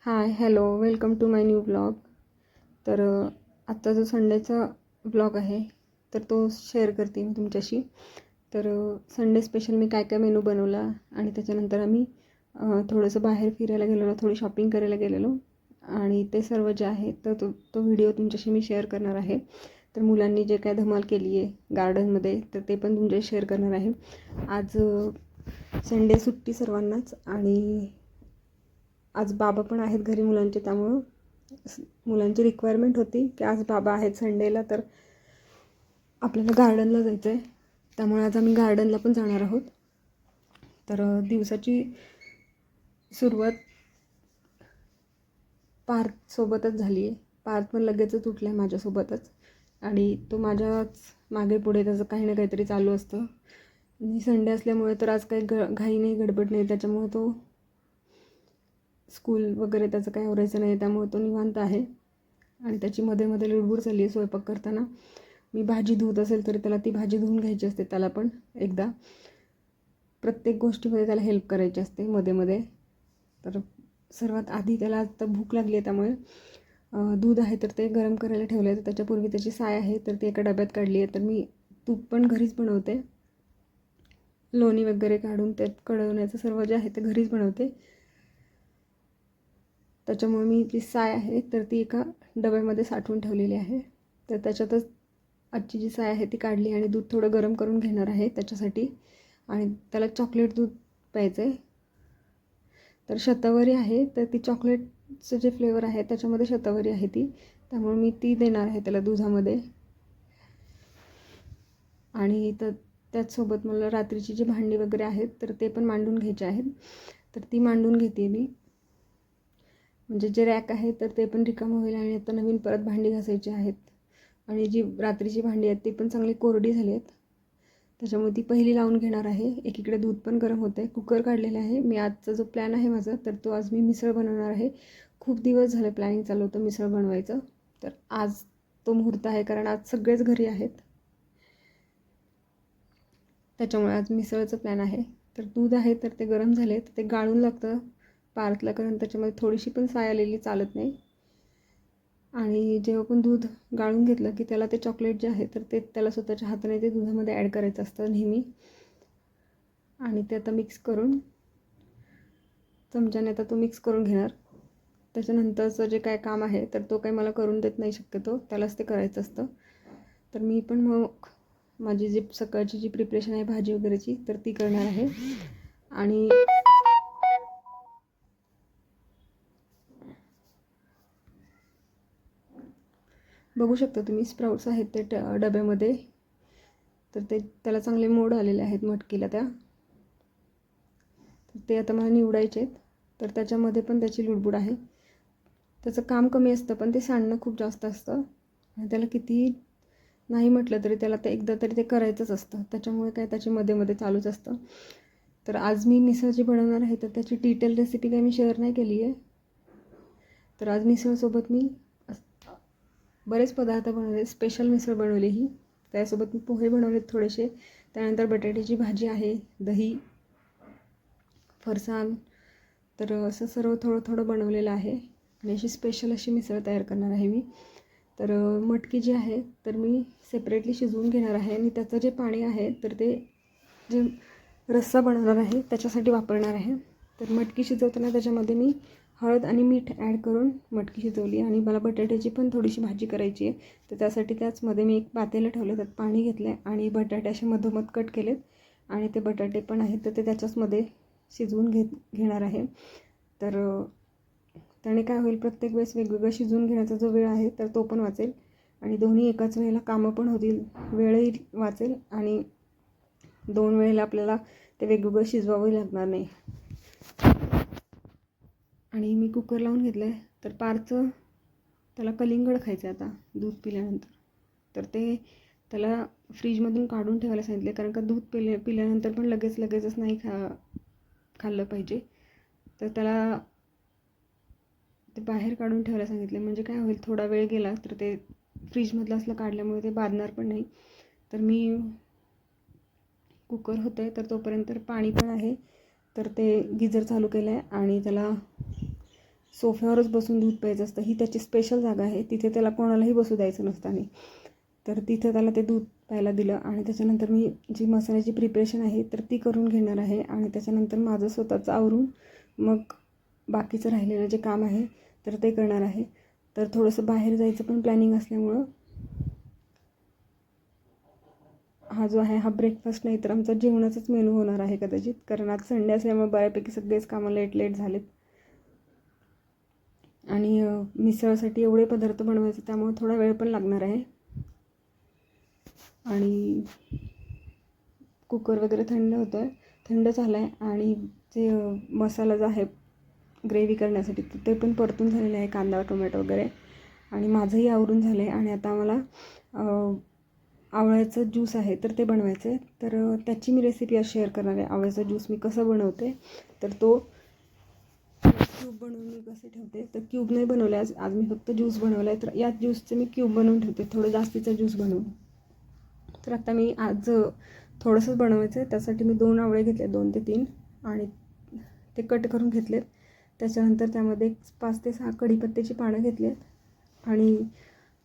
High hello welcome to my new blog. तर आत्ता जो संडेचा ब्लॉग आहे तर तो शेअर करते मी तुमच्याशी. तर संडे स्पेशल मी काय काय मेनू बनवला आणि त्याच्यानंतर आम्ही थोडंसं बाहेर फिरायला गेलेलो, थोडी शॉपिंग करायला गेलेलो आणि ते सर्व जे आहे तर तो व्हिडिओ तुमच्याशी मी शेअर करणार आहे. तर मुलांनी जे काय धमाल केली आहे गार्डनमध्ये तर ते पण तुमच्याशी शेअर करणार आहे. आज संडे सुट्टी सर्वांनाच आणि आज बाबा पण आहेत घरी मुलांचे, त्यामुळं मुलांची रिक्वायरमेंट होती की आज बाबा आहेत संडेला तर आपल्याला गार्डनला जायचं आहे. त्यामुळे आज आम्ही गार्डनला पण जाणार आहोत. तर दिवसाची सुरुवात पार्थसोबतच झाली आहे. पार्थ पण लगेचच उठला आहे माझ्यासोबतच आणि तो माझ्याच मागे पुढे त्याचं काही ना काहीतरी चालू असतं. आणि संडे असल्यामुळे तर आज काही घाई नाही, गडबड नाही, त्याच्यामुळे तो स्कूल वगैरे त्याचं काही आवरायचं नाही, त्यामुळे तो निवांत आहे. आणि त्याची मध्ये मध्ये लुडबुड चालली आहे स्वयंपाक करताना. मी भाजी धुत असेल तरी त्याला ती भाजी धुवून घ्यायची असते, त्याला पण एकदा प्रत्येक गोष्टीमध्ये त्याला हेल्प करायची असते मध्ये मध्ये. तर सर्वात आधी त्याला आता भूक लागली आहे, त्यामुळे दूध आहे तर ते गरम करायला ठेवलं आहे. तर त्याच्यापूर्वी त्याची साय आहे तर ती एका डब्यात काढली आहे. तर मी तूप पण घरीच बनवते, लोणी वगैरे काढून त्यात कढवण्याचं सर्व जे आहे ते घरीच बनवते. त्याच्यामुळे मी जी साय आहे तर ती एका डब्यामध्ये साठवून ठेवलेली आहे. तर त्याच्यातच आजची जी साय आहे ती काढली आणि दूध थोडं गरम करून घेणार आहे त्याच्यासाठी. आणि त्याला चॉकलेट दूध प्यायचं आहे. तर शतावरी आहे तर ती चॉकलेटचं जे फ्लेवर आहे त्याच्यामध्ये शतावरी आहे ती, त्यामुळे मी ती देणार आहे त्याला दुधामध्ये. आणि त्याचसोबत मला रात्रीची जी भांडी वगैरे आहेत तर ते पण मांडून घ्यायचे आहेत. तर ती मांडून घेते मी, म्हणजे जे रॅक आहे तर ते पण रिकामं होईल आणि आता नवीन परत भांडी घासायची आहेत. आणि जी रात्रीची भांडी आहेत ती पण चांगली कोरडी झाली आहेत, त्याच्यामुळे ती पहिली लावून घेणार आहे. एकीकडे दूध पण गरम होतं आहे. कुकर काढलेला आहे मी. आजचा जो प्लॅन आहे माझा तर तो आज मी मिसळ बनवणार आहे. खूप दिवस झाले प्लॅनिंग चालू होतं मिसळ बनवायचं, तर आज तो मुहूर्त आहे कारण आज सगळेच घरी आहेत, त्याच्यामुळे आज मिसळचं प्लॅन आहे. तर दूध आहे तर ते गरम झाले तर ते गाळून लागतं पार्थला, कारण त्याच्यामध्ये थोडीशी पण साय आलेली चालत नाही. आणि जेव्हा पण दूध गाळून घेतलं की त्याला ते चॉकलेट जे आहे तर ते त्याला स्वतःच्या हाताने ते दुधामध्ये ॲड करायचं असतं नेहमी. आणि ते आता मिक्स करून चमच्याने आता तो मिक्स करून घेणार. त्याच्यानंतरचं जे काय काम आहे तर तो काही मला करून देत नाही शक्यतो, त्यालाच ते करायचं असतं. तर मी पण मग माझी जी सकाळची जी प्रिपरेशन आहे भाजी वगैरेची तर ती करणार आहे. आणि बघू शकता तुम्ही स्प्राउट्स आहेत ते डब्यामध्ये, तर ते त्याला चांगले मोड आलेले आहेत मटकीला त्या. तर ते आता मला निवडायचे आहेत. तर त्याच्यामध्ये पण त्याची लुडबुड आहे. त्याचं काम कमी असतं पण ते सांडणं खूप जास्त असतं आणि त्याला किती नाही म्हटलं तरी त्याला ते एकदा तरी ते करायचंच असतं, त्याच्यामुळे काय त्याची मध्ये मध्ये चालूच असतं. तर आज मी मिसळ जी बनवणार आहे तर त्याची डिटेल रेसिपी काही मी शेअर नाही केली आहे. तर आज मिसळसोबत मी बरेच पदार्थ बनवले, स्पेशल मिसळ बनवली ही. त्यासोबत मी पोहे बनवलेत थोडेसे, त्यानंतर बटाट्याची भाजी आहे, दही, फरसाण. तर असं सर्व थोडं थोडं बनवलेलं आहे आणि अशी स्पेशल अशी मिसळ तयार करणार आहे मी. तर मटकी जी आहे तर मी सेपरेटली शिजवून घेणार आहे आणि त्याचं जे पाणी आहे तर ते जे रस्सा बनवणार आहे त्याच्यासाठी वापरणार आहे. तर मटकी शिजवताना त्याच्यामध्ये मी हळद आणि मीठ ॲड करून मटकी शिजवली आणि मला बटाट्याची पण थोडीशी भाजी करायची आहे. तर त्यासाठी त्याचमध्ये मी एक पातेलं ठेवलं, त्यात पाणी घेतलं आहे आणि बटाटे असे मधोमध कट केलेत आणि ते बटाटे पण आहेत तर ते त्याच्याचमध्ये शिजवून घेणार आहे. तर त्याने काय होईल, प्रत्येक वेळेस वेगवेगळं शिजवून घेण्याचा जो वेळ आहे तर तो पण वाचेल आणि दोन्ही एकाच वेळेला कामं पण होतील, वेळही वाचेल आणि 2 वेळेला आपल्याला ते वेगवेगळं शिजवावंही लागणार नाही. आणि मी कुकर लावून घेतलं आहे. तर पारचं त्याला कलिंगड खायचं आहे आता दूध पिल्यानंतर. तर ते त्याला फ्रीजमधून काढून ठेवायला सांगितले, कारण का दूध पिल्यानंतर पण लगेचच नाही खाल्लं पाहिजे. तर त्याला ते बाहेर काढून ठेवायला सांगितले, म्हणजे काय होईल थोडा वेळ गेला तर ते फ्रीजमधलं असलं काढल्यामुळे ते बाधणार पण नाही. तर मी कुकर होतं आहे तर तोपर्यंत पाणी पण आहे तर ते गिझर चालू केलं आहे आणि त्याला सोफ्यावरच बसून दूध प्यायचं असतं. ही त्याची स्पेशल जागा आहे, तिथे त्याला कोणालाही बसू द्यायचं नसतं. आणि तर तिथं त्याला ते दूध प्यायला दिलं. आणि त्याच्यानंतर मी जी मसाल्याची प्रिपरेशन आहे तर ती करून घेणार आहे. आणि त्याच्यानंतर माझं स्वतःचं आवरून मग बाकीचं राहिलेलं जे काम आहे तर ते करणार आहे. तर थोडंसं बाहेर जायचं पण प्लॅनिंग असल्यामुळं हा जो आहे हा ब्रेकफास्ट नाही तर आमचा जेवणाचाच मेनू होणार आहे कदाचित, कारण आज संडे असल्यामुळे बऱ्यापैकी सगळेच कामं लेट झालेत. आणि मिसळसाठी एवढे पदार्थ बनवायचे त्यामुळे थोडा वेळ पण लागणार आहे. आणि कुकर वगैरे थंड झाला आहे. आणि जे मसाला जो आहे ग्रेव्ही करण्यासाठी ते पण परतून झालेलं आहे, कांदा टोमॅटो वगैरे. आणि माझंही आवरून झालं आहे. आणि आता मला आवळ्याचं ज्यूस आहे तर ते बनवायचं आहे. तर त्याची मी रेसिपी आज शेअर करणार आहे. आवळ्याचा ज्यूस मी कसं बनवते तर तो क्यूब बनवून मी कसे ठेवते. तर क्यूब नाही बनवले आज मी फक्त ज्यूस बनवला आहे. तर या ज्यूसचे मी क्यूब बनवून ठेवते, थोडं जास्तीचा ज्यूस बनवून. तर आता मी आज थोडंसंच बनवायचं आहे, त्यासाठी मी 2 आवळे घेतले, 2 ते 3, आणि ते कट करून घेतलेत. त्याच्यानंतर त्यामध्ये 5 ते 6 कढीपत्त्याची पानं घेतलेत. आणि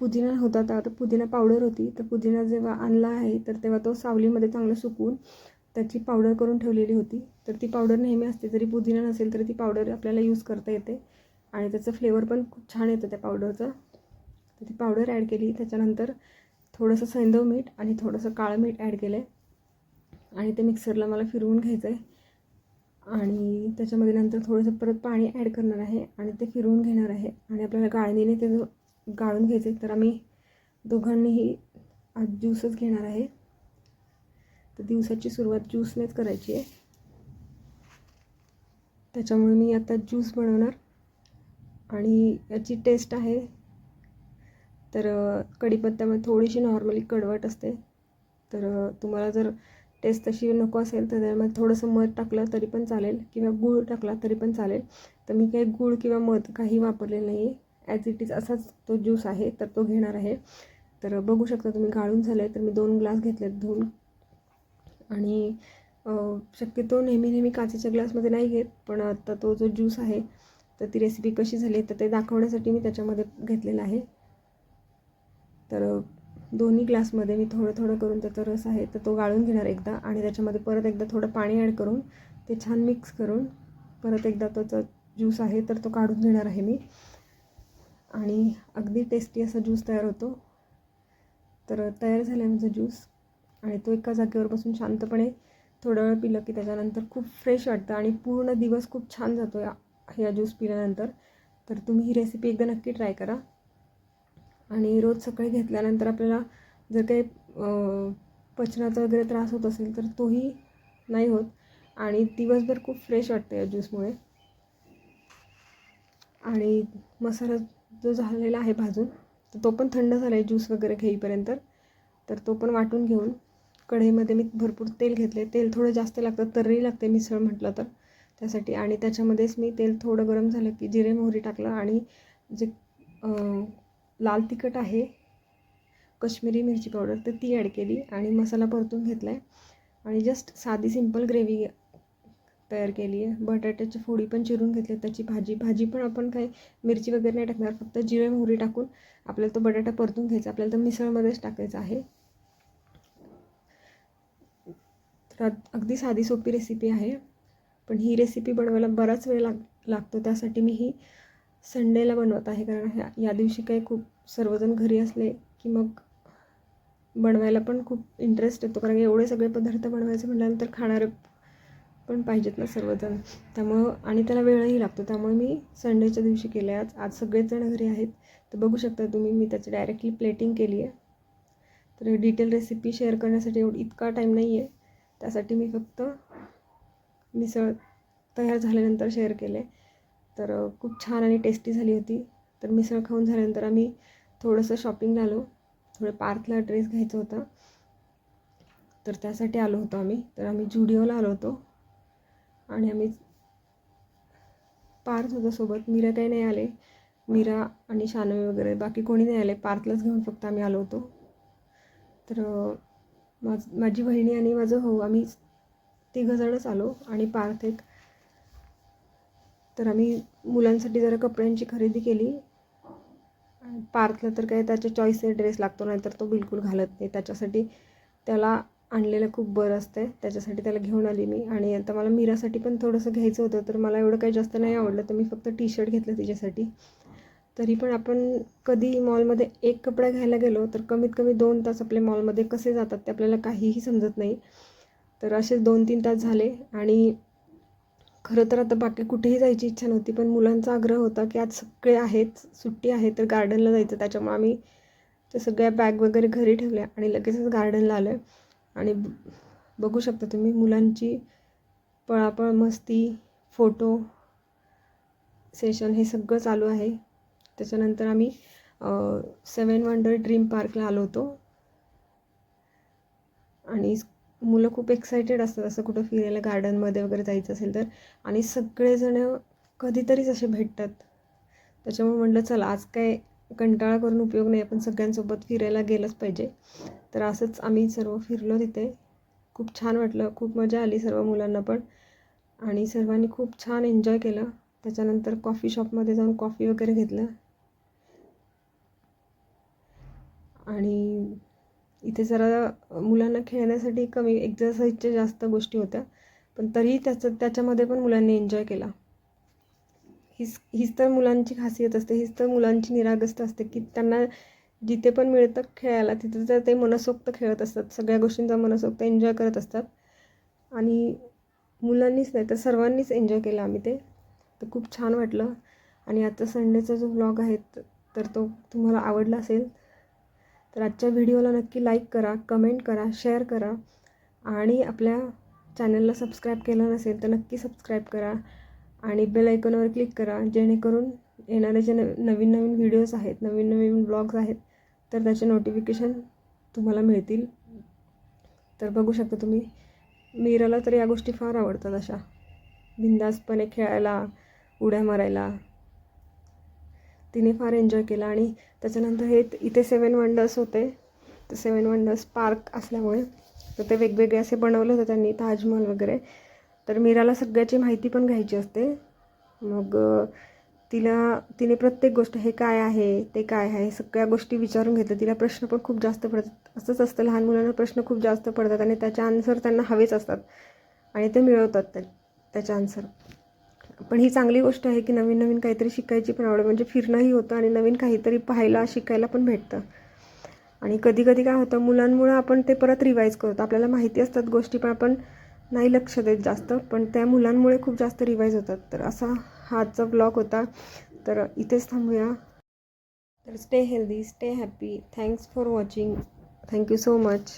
पुदिना होता तर पुदिना पावडर होती. तर पुदिना जेव्हा आणला आहे तर तेव्हा तो सावलीमध्ये चांगलं सुकवून त्याची पावडर करून ठेवलेली होती. तर ती पावडर नेहमी असते, जरी पुदिना नसेल तरी ती पावडर आपल्याला यूज करता येते. आणि त्याचं फ्लेवर पण खूप छान येतं त्या पावडरचं. तर ती पावडर ॲड केली. त्याच्यानंतर थोडंसं सैंधव मीठ आणि थोडंसं काळं मीठ ॲड केलं आहे. आणि ते मिक्सरला मला फिरवून घ्यायचं आहे. आणि त्याच्यामध्ये नंतर थोडंसं परत पाणी ॲड करणार आहे आणि ते फिरवून घेणार आहे. आणि आपल्याला गाळणीने ते गाळून घ्यायचे. तर आम्ही दोघांनीही आज ज्यूसच घेणार आहे. तर दिवसाची सुरुवात ज्यूसनेच करायची आहे, त्याच्यामुळे मी आता ज्यूस बनवणार. आणि याची टेस्ट आहे तर कढीपत्त्यामध्ये थोडीशी नॉर्मली कडवट असते. तर तुम्हाला जर टेस्ट तशी नको असेल तर त्यामध्ये थोडंसं मध टाकलं तरी पण चालेल, किंवा गूळ टाकला तरी पण चालेल. तर मी काही गूळ किंवा मध काही वापरलेलं नाही आहे, ॲज इट इज असाच तो ज्यूस आहे तर तो घेणार आहे. तर बघू शकता तुम्ही, गाळून झालं आहे. तर मी 2 ग्लास घेतलेत धुवून. आणि शक्यतो नेहमी काचेच्या ग्लासमध्ये नाही घेत, पण आता तो जो ज्यूस आहे तर ती रेसिपी कशी झाली तर ते दाखवण्यासाठी मी त्याच्यामध्ये घेतलेला आहे. तर दोन्ही ग्लासमध्ये मी थोडं करून त्याचा रस आहे तर तो गाळून घेणार एकदा. आणि त्याच्यामध्ये परत एकदा थोडं पाणी ॲड करून ते छान मिक्स करून परत एकदा त्याचा ज्यूस आहे तर तो काढून घेणार आहे मी. आणि अगदी टेस्टी असा ज्यूस तयार होतो. तर तयार झाला आहे माझा ज्यूस. आणि तो एका जागेवर बसून शांतपणे थोडा वेळ पिलं की त्याच्यानंतर खूप फ्रेश वाटतं आणि पूर्ण दिवस खूप छान जातो या ज्यूस पिल्यानंतर. तर तुम्ही ही रेसिपी एकदा नक्की ट्राय करा. आणि रोज सकाळी घेतल्यानंतर आपल्याला जर काही पचनाचा वगैरे त्रास होत असेल तर तोही नाही होत. आणि दिवसभर खूप फ्रेश वाटतं या ज्यूसमुळे. आणि मसाला जो झालेला आहे भाजून तर तो पण थंड झाला आहे ज्यूस वगैरे घेईपर्यंत. तर तो पण वाटून घेऊन कढईमध्ये मी भरपूर तेल घेतले. तेल थोडं जास्त लागतं, तर्री लागते मिसळ म्हटलं तर त्यासाठी. आणि त्याच्यामध्येच मी तेल थोडं गरम झालं की जिरे मोहरी टाकलं. आणि जे लाल तिखट आहे, कश्मीरी मिरची पावडर तर ती ॲड केली. आणि मसाला परतून घेतला आहे. आणि जस्ट साधी सिंपल ग्रेव्ही तयार केली आहे. बटाट्याची फोडी पण चिरून घेतली, त्याची भाजी पण आपण काही मिरची वगैरे नाही टाकणार, फक्त जिरे मोहरी टाकून आपल्याला तो बटाटा परतून घ्यायचा. आपल्याला तो मिसळमध्येच टाकायचा आहे. तर अगदी साधी सोपी रेसिपी आहे, पण ही रेसिपी बनवायला बराच वेळ लागतो. त्यासाठी मी ही संडेला बनवत आहे, कारण या दिवशी काही खूप सर्वजण घरी असले की मग बनवायला पण खूप इंटरेस्ट येतो. कारण एवढे सगळे पदार्थ बनवायचे म्हटल्यानंतर खाणारे पण पाहिजेत ना सर्वजण, त्यामुळं. आणि त्याला वेळही लागतो, त्यामुळे मी संडेच्या दिवशी केलं आहे. आज सगळेच जण घरी आहेत. तर बघू शकता तुम्ही, मी त्याची डायरेक्टली प्लेटिंग केली आहे. तर डिटेल रेसिपी शेअर करण्यासाठी इतका टाईम नाही आहे, त्यासाठी मी फक्त मिसळ तयार झाल्यानंतर शेअर केले. तर खूप छान आणि टेस्टी झाली होती. तर मिसळ खाऊन झाल्यानंतर आम्ही थोडंसं शॉपिंगला आलो. थोडं पार्थला ड्रेस घ्यायचा होता तर त्यासाठी आलो होतो आम्ही. तर आम्ही जुडिओला आलो होतो. आणि आम्ही पार्थ होतं सोबत, मीरा काही नाही आले. मीरा आणि शानवी वगैरे बाकी कोणी नाही आले, पार्थलाच घेऊन फक्त आम्ही आलो होतो. तर माझी बहिणी आणि माझं भाऊ आम्ही 3 जणच आलो आणि पार्थ एक. तर आम्ही मुलांसाठी जरा कपड्यांची खरेदी केली. पार्थला तर काय त्याच्या चॉईसने ड्रेस लागतो, नाही तर तो बिलकुल घालत नाही. त्याच्यासाठी त्याला आणलेलं खूप बरं असतं, त्याच्यासाठी त्याला घेऊन आली मी. आणि आता मला मीरासाठी पण थोडंसं घ्यायचं होतं, तर मला एवढं काही जास्त नाही आवडलं, तर मी फक्त टी शर्ट घेतलं तिच्यासाठी. तरी पण आपण कधी मॉलमध्ये एक कपडा घ्यायला गेलो तर कमीत कमी 2 तास आपले मॉलमध्ये कसे जातात ते आपल्याला काहीही समजत नाही. तर असेच 2-3 तास झाले. आणि खरं तर आता बाकी कुठेही जायची इच्छा नव्हती, पण मुलांचा आग्रह होता की आज सगळे आहेत, सुट्टी आहे, तर गार्डनला जायचं. त्याच्यामुळे आम्ही त्या सगळ्या बॅग वगैरे घरी ठेवल्या आणि लगेचच गार्डनला आलो आहे. आणि बघू शकता तुम्ही मुलांची पळापळ, मस्ती, फोटो सेशन हे सगळं चालू आहे. त्याच्यानंतर आम्ही 7 वंडर ड्रीम पार्कला आलो होतो. आणि मुलं खूप एक्सायटेड असतात असं कुठं फिरायला गार्डनमध्ये वगैरे जायचं असेल तर. आणि सगळेजण कधीतरीच असे भेटतात. त्याच्यामुळे म्हटलं चला आज काय कंटाळा करून उपयोग नाही, आपण सगळ्यांसोबत फिरायला गेलंच पाहिजे. तर असंच आम्ही सर्व फिरलो तिथे. खूप छान वाटलं, खूप मजा आली सर्व मुलांना पण. आणि सर्वांनी खूप छान एन्जॉय केलं. त्याच्यानंतर कॉफी शॉपमध्ये जाऊन कॉफी वगैरे घेतलं. आणि इथे जरा मुलांना खेळण्यासाठी कमी, एक्झरसाईजच्या जास्त गोष्टी होत्या, पण तरीही त्याच्यामध्ये पण मुलांनी एन्जॉय केला. हीच तर मुलांची खासियत असते, हीच तर मुलांची निरागसता असते की त्यांना जिथे पण मिळतं खेळायला तिथे तर ते मनसोक्त खेळत असतात, सगळ्या गोष्टींचा मनसोक्त एन्जॉय करत असतात. आणि मुलांनीच नाही तर सर्वांनीच एन्जॉय केला आम्ही ते. तर खूप छान वाटलं. आणि आजचा संडेचा जो व्लॉग आहे तर तो तुम्हाला आवडला असेल तर आजच्या व्हिडिओला नक्की लाईक करा, कमेंट करा, शेअर करा. आणि आपल्या चॅनलला सबस्क्राईब केलं नसेल तर नक्की सबस्क्राईब करा आणि बेल आयकॉनवर क्लिक करा, जेणेकरून येणारे जे नवीन नवीन व्हिडिओज आहेत, नवीन नवीन ब्लॉग्स आहेत तर त्याचे नोटिफिकेशन तुम्हाला मिळतील. तर बघू शकता तुम्ही, मीराला तर या गोष्टी फार आवडतात, अशा बिनधास्तपणे खेळायला, उड्या मारायला. तिने फार एन्जॉय केला. आणि त्याच्यानंतर हे इथे 7 वंडर्स होते, तर 7 वंडर्स पार्क असल्यामुळे तर ते वेगवेगळे असे बनवले होते त्यांनी, ताजमहल वगैरे. तर मीराला सगळ्याची माहिती पण घ्यायची असते. मग तिने प्रत्येक गोष्ट, हे काय आहे, ते काय आहे, सगळ्या गोष्टी विचारून घेतल्या. तिला प्रश्न पण खूप जास्त पडतात. असंच असतं, लहान मुलांना प्रश्न खूप जास्त पडतात आणि त्याचे आन्सर त्यांना हवेच असतात आणि ते मिळवतात त्याचे आन्सर. पण ही चांगली गोष्ट आहे की नवीन नवीन काहीतरी शिकायची पण आवड, म्हणजे फिरणंही होतं आणि नवीन काहीतरी पाहायला, शिकायला पण भेटतं. आणि कधी कधी काय होतं, मुलांमुळं आपण ते परत रिवाईज करतो. आपल्याला माहिती असतात गोष्टी पण आपण नाही लक्ष देत जास्त, पण त्या मुलांमुळे खूप जास्त रिवाईज होतात. तर असा हा आजचा ब्लॉग होता. तर इथेच थांबूया. तर stay healthy, stay happy. Thanks for watching. Thank you so much.